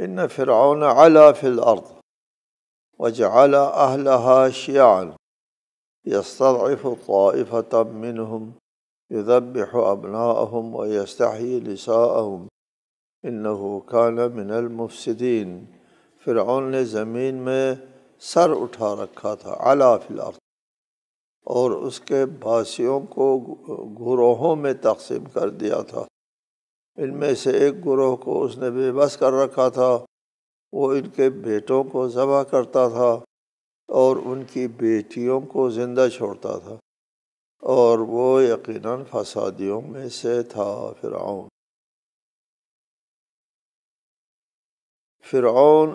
ان فرعون علا فی الارض وجعل اہلها شیعا یستضعف طائفة منهم یذبح ابناءهم ویستحیی نساءهم انه کان من المفسدین۔ فرعون نے زمین میں سر اٹھا رکھا تھا، علا فی الارض، اور اس کے باسیوں کو گروہوں میں تقسیم کر دیا تھا۔ ان میں سے ایک گروہ کو اس نے بے بس کر رکھا تھا، وہ ان کے بیٹوں کو ذبح کرتا تھا اور ان کی بیٹیوں کو زندہ چھوڑتا تھا، اور وہ یقیناً فسادیوں میں سے تھا۔ فرعون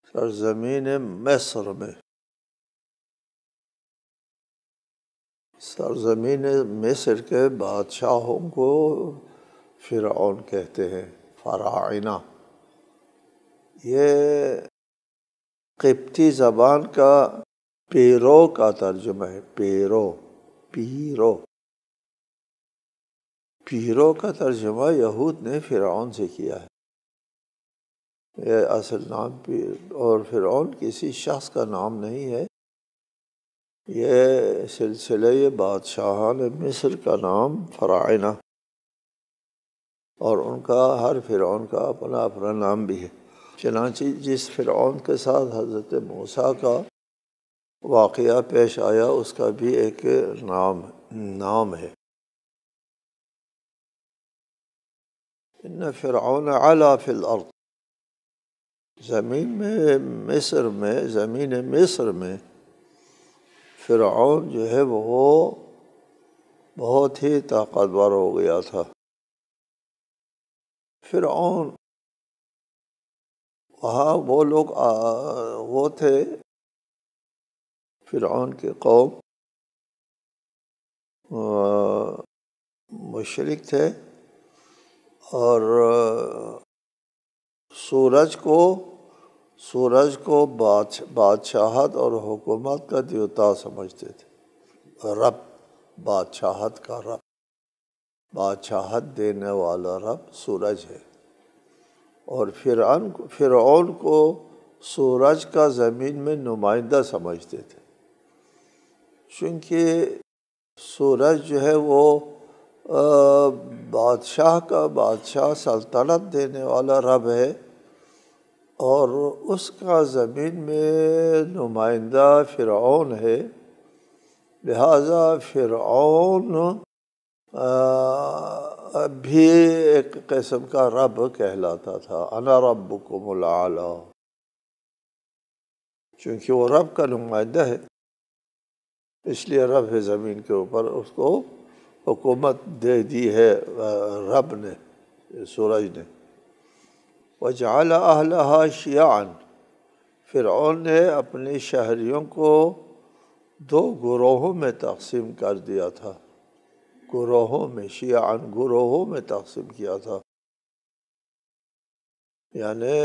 سرزمین مصر کے بادشاہوں کو فرعون کہتے ہیں، فراعنہ۔ یہ قبطی زبان کا پیرو کا ترجمہ ہے، پیرو کا ترجمہ یہود نے فرعون سے کیا ہے۔ یہ اصل نام اور فرعون کسی شخص کا نام نہیں ہے، یہ سلسلہ بادشاہان مصر کا نام فراعنہ، اور ان کا ہر فرعون کا اپنا اپنا نام بھی ہے۔ چنانچہ جس فرعون کے ساتھ حضرت موسیٰ کا واقعہ پیش آیا اس کا بھی ایک نام ہے۔ ان فرعون علا فی الارض، زمین مصر میں فرعون جو ہے وہ بہت ہی طاقتور ہو گیا تھا۔ فرعون وہاں وہ لوگ وہ تھے، فرعون کی قوم مشرک تھے، اور سورج کو بادشاہت اور حکومت کا دیوتا سمجھتے تھے، رب، بادشاہت کا رب، بادشاہت دینے والا رب سورج ہے۔ اور فرعون کو سورج کا زمین میں نمائندہ سمجھتے تھے، چونکہ سورج جو ہے وہ بادشاہ سلطنت دینے والا رب ہے، اور اس کا زمین میں نمائندہ فرعون ہے، لہذا فرعون بھی ایک قسم کا رب کہلاتا تھا، انا ربکم الاعلی، چونکہ وہ رب کا نمائندہ ہے، اس لیے رب ہے زمین کے اوپر، اس کو حکومت دے دی ہے رب نے، سورج نے۔ وَجَعَلَ أَهْلَهَا شِيَعًا، فرعون نے اپنے شہریوں کو 2 گروہوں میں تقسیم کر دیا تھا، گروہوں میں تقسیم کیا تھا، یعنی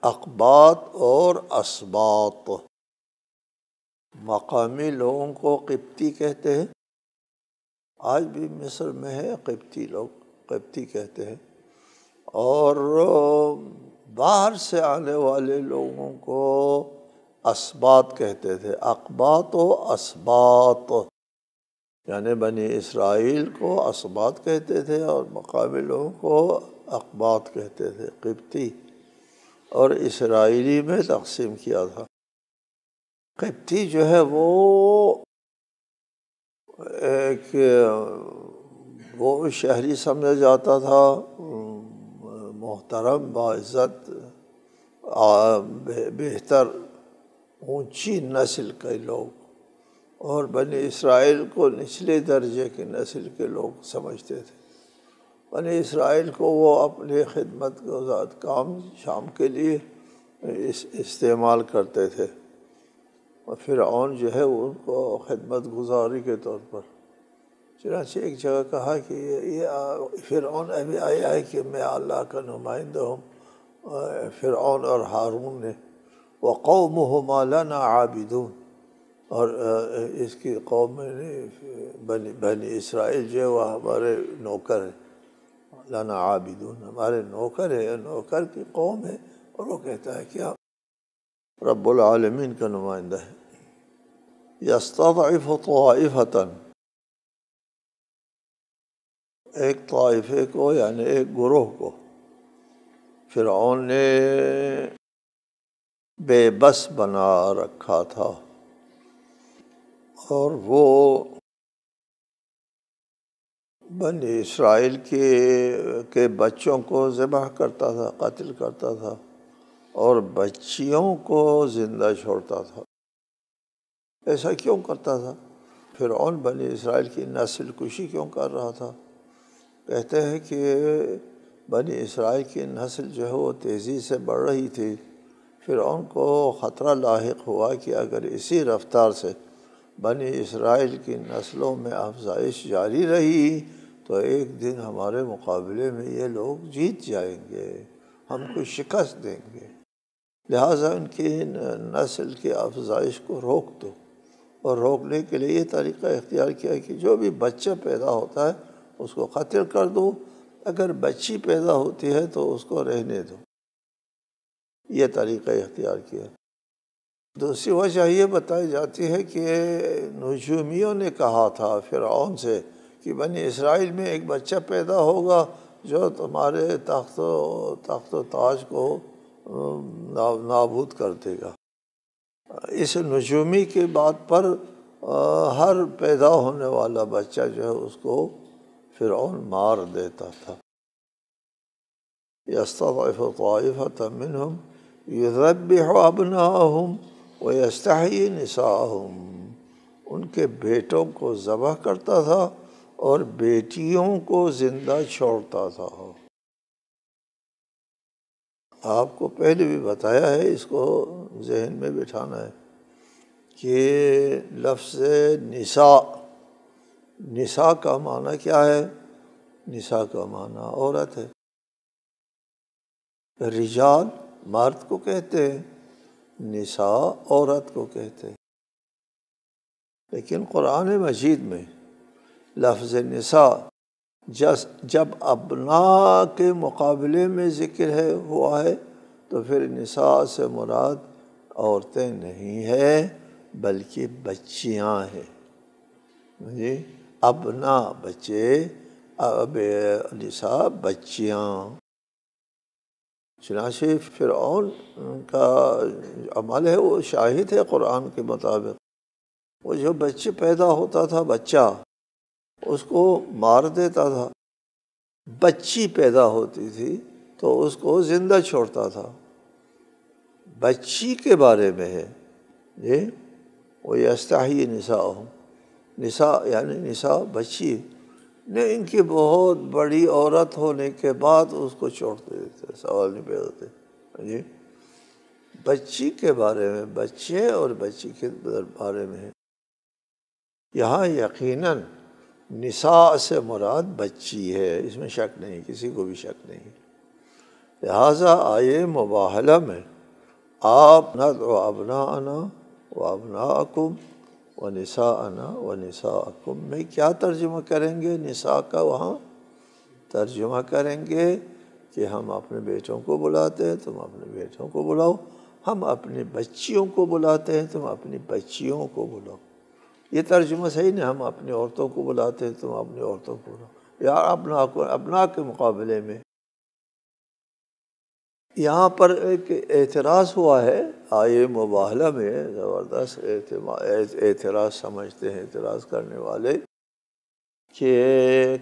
اقباط اور اسباط۔ مقامی لوگوں کو قبطی کہتے ہیں، آج بھی مصر میں ہے، قبطی لوگ قبطی کہتے ہیں، اور باہر سے آنے والے لوگوں کو اسباط کہتے تھے، اقباط و اسباط، یعنی بنی اسرائیل کو اسباط کہتے تھے اور مقامی لوگوں کو اقباط کہتے تھے، قبطی اور اسرائیلی میں تقسیم کیا تھا۔ قبطی جو ہے وہ شہری سمجھا جاتا تھا، محترم، باعزت، بہتر، اونچی نسل کے لوگ، اور بنی اسرائیل کو نچلے درجے کی نسل کے لوگ سمجھتے تھے۔ بنی اسرائیل کو وہ اپنی خدمت کام شام کے لیے استعمال کرتے تھے، اور فرعون جو ہے ان کو خدمت گزاری کے طور پر، چنانچہ ایک جگہ کہا کہ یہ فرعون ابھی آیا ہے کہ میں اللہ کا نمائندہ ہوں، فرعون اور ہارون نے، وَقَوْمُهُمَا لَنَا عَابِدُونَ، اور اس کی قوم میں بنی اسرائیل جو ہے وہ ہمارے نوکر ہیں، لنا عابدون، ہمارے نوکر ہے، نوکر کی قوم ہے، اور وہ کہتا ہے کیا رب العالمین کا نمائندہ ہے۔ یستضعف طائفة، ایک طائفے کو یعنی ایک گروہ کو فرعون نے بے بس بنا رکھا تھا، اور وہ بنی اسرائیل کے بچوں کو ذبح کرتا تھا، قتل کرتا تھا، اور بچیوں کو زندہ چھوڑتا تھا۔ ایسا کیوں کرتا تھا؟ فرعون بنی اسرائیل کی نسل کشی کیوں کر رہا تھا؟ کہتے ہیں کہ بنی اسرائیل کی نسل جو ہے وہ تیزی سے بڑھ رہی تھی۔ فرعون کو خطرہ لاحق ہوا کہ اگر اسی رفتار سے بنی اسرائیل کی نسلوں میں افزائش جاری رہی تو ایک دن ہمارے مقابلے میں یہ لوگ جیت جائیں گے، ہم کو شکست دیں گے، لہٰذا ان کی نسل کی افزائش کو روک دو۔ اور روکنے کے لیے یہ طریقہ اختیار کیا کہ جو بھی بچہ پیدا ہوتا ہے اس کو قتل کر دو، اگر بچی پیدا ہوتی ہے تو اس کو رہنے دو۔ یہ طریقہ اختیار کیا۔ دوسری وجہ یہ بتائی جاتی ہے کہ نجومیوں نے کہا تھا فرعون سے کہ بنی اسرائیل میں ایک بچہ پیدا ہوگا جو تمہارے تخت و تاج کو نابود کر دے گا۔ اس نجومی کی بات پر ہر پیدا ہونے والا بچہ جو ہے اس کو فرعون مار دیتا تھا۔ یستضعف طائفة منہم یذبح ابناءہم ویستحیی نساءہم، ان کے بیٹوں کو ذبح کرتا تھا اور بیٹیوں کو زندہ چھوڑتا تھا۔ آپ کو پہلے بھی بتایا ہے، اس کو ذہن میں بٹھانا ہے کہ لفظ نساء، نساء کا معنی کیا ہے؟ نساء کا معنی عورت ہے۔ رجال مرد کو کہتے ہیں، نساء عورت کو کہتے ہیں۔ لیکن قرآن مجید میں لفظ نساء جب ابناء کے مقابلے میں ذکر ہوا ہے تو پھر نساء سے مراد عورتیں نہیں ہیں بلکہ بچیاں ہیں۔ جی، ابناء بچے، نساء بچیاں۔ چنانچہ فرعون کا عمل ہے وہ شاہد ہے قرآن کے مطابق، وہ جو بچے پیدا ہوتا تھا بچہ اس کو مار دیتا تھا، بچی پیدا ہوتی تھی تو اس کو زندہ چھوڑتا تھا۔ بچی کے بارے میں ہے جی، وہ یستحیی نساءہم، نساء یعنی نساء بچی نے، ان کی بہت بڑی عورت ہونے کے بعد اس کو چھوڑ دیتے، سوال نہیں پیدا ہوتے جی۔ بچی کے بارے میں، بچے اور بچی کے بارے میں ہے۔ یہاں یقیناً نساء سے مراد بچی ہے، اس میں شک نہیں، کسی کو بھی شک نہیں۔ لہٰذا آیے مباہلہ میں آپ ندعو ابناءنا و ابناءکم و نساءنا و نساءکم میں کیا ترجمہ کریں گے؟ نساء کا وہاں ترجمہ کریں گے کہ ہم اپنے بیٹوں کو بلاتے ہیں، تم اپنے بیٹوں کو بلاؤ، ہم اپنی بچیوں کو بلاتے ہیں، تم اپنی بچیوں کو بلاؤ۔ یہ ترجمہ صحیح نہیں، ہم اپنی عورتوں کو بلاتے ہیں، تم اپنی عورتوں کو بلاؤ، یا ابناء کے مقابلے میں۔ یہاں پر ایک اعتراض ہوا ہے آیے مباہلہ میں، زبردست اعتراض سمجھتے ہیں اعتراض کرنے والے، کہ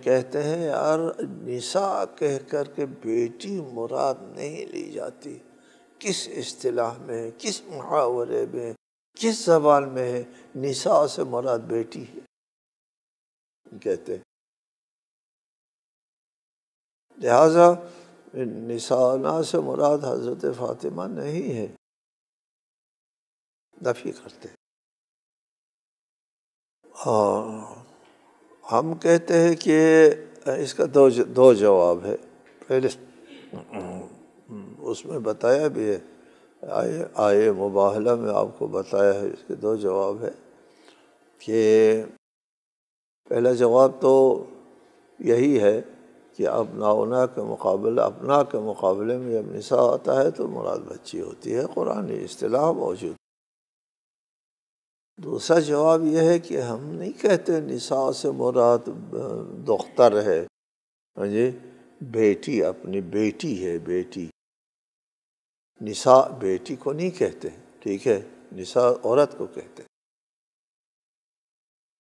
کہتے ہیں یار نساء کہہ کر کے بیٹی مراد نہیں لی جاتی، کس اصطلاح میں، کس محاورے میں، کس زبان میں ہے نساء سے مراد بیٹی ہے کہتے ہیں؟ لہٰذا نساء سے مراد حضرت فاطمہ نہیں ہے، نفی کرتے ہیں۔ ہم کہتے ہیں کہ اس کا دو جواب ہے۔ پہلے اس میں بتایا بھی ہے، آیے مباہلہ میں آپ کو بتایا ہے، اس کے دو جواب ہے کہ پہلا جواب تو یہی ہے کہ ابناؤنا کے مقابلے اپنا کے مقابلے میں جب نساء آتا ہے تو مراد بچی ہوتی ہے، قرآنی اصطلاح موجود۔ دوسرا جواب یہ ہے کہ ہم نہیں کہتے نساء سے مراد دختر ہے، ہاں جی، بیٹی، اپنی بیٹی ہے، بیٹی۔ نساء بیٹی کو نہیں کہتے، ٹھیک ہے، نساء عورت کو کہتے،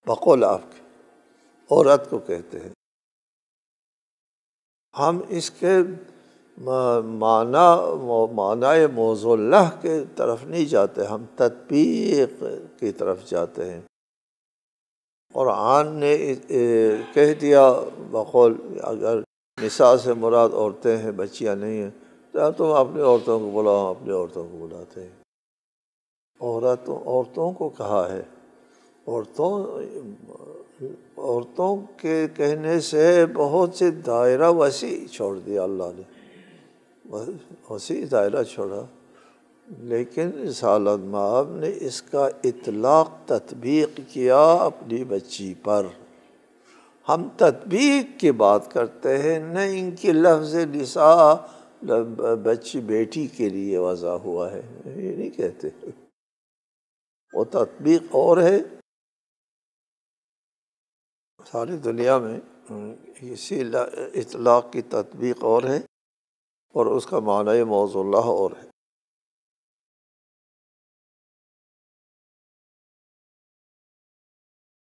بقول آپ کے عورت کو کہتے ہیں۔ ہم اس کے معنی موضوع اللہ کے طرف نہیں جاتے، ہم تطبیق کی طرف جاتے ہیں۔ قرآن نے کہہ دیا بقول اگر نساء سے مراد عورتیں ہیں، بچیاں نہیں ہیں، تو تم اپنی عورتوں کو بلاؤ، اپنی عورتوں کو بلاتے ہیں۔ عورتوں کو کہا ہے، عورتوں کے کہنے سے بہت سے دائرہ وسیع چھوڑ دیا اللہ نے، وسیع دائرہ چھوڑا، لیکن رسالت مآب نے اس کا اطلاق تطبیق کیا اپنی بچی پر۔ ہم تطبیق کی بات کرتے ہیں، نہ ان کی لفظ نساء بچی بیٹی کے لیے وضع ہوا ہے، یہ نہیں کہتے، وہ تطبیق اور ہے۔ ساری دنیا میں اسی اطلاق کی تطبیق اور ہے، اور اس کا معنی موضوع اللہ اور ہے۔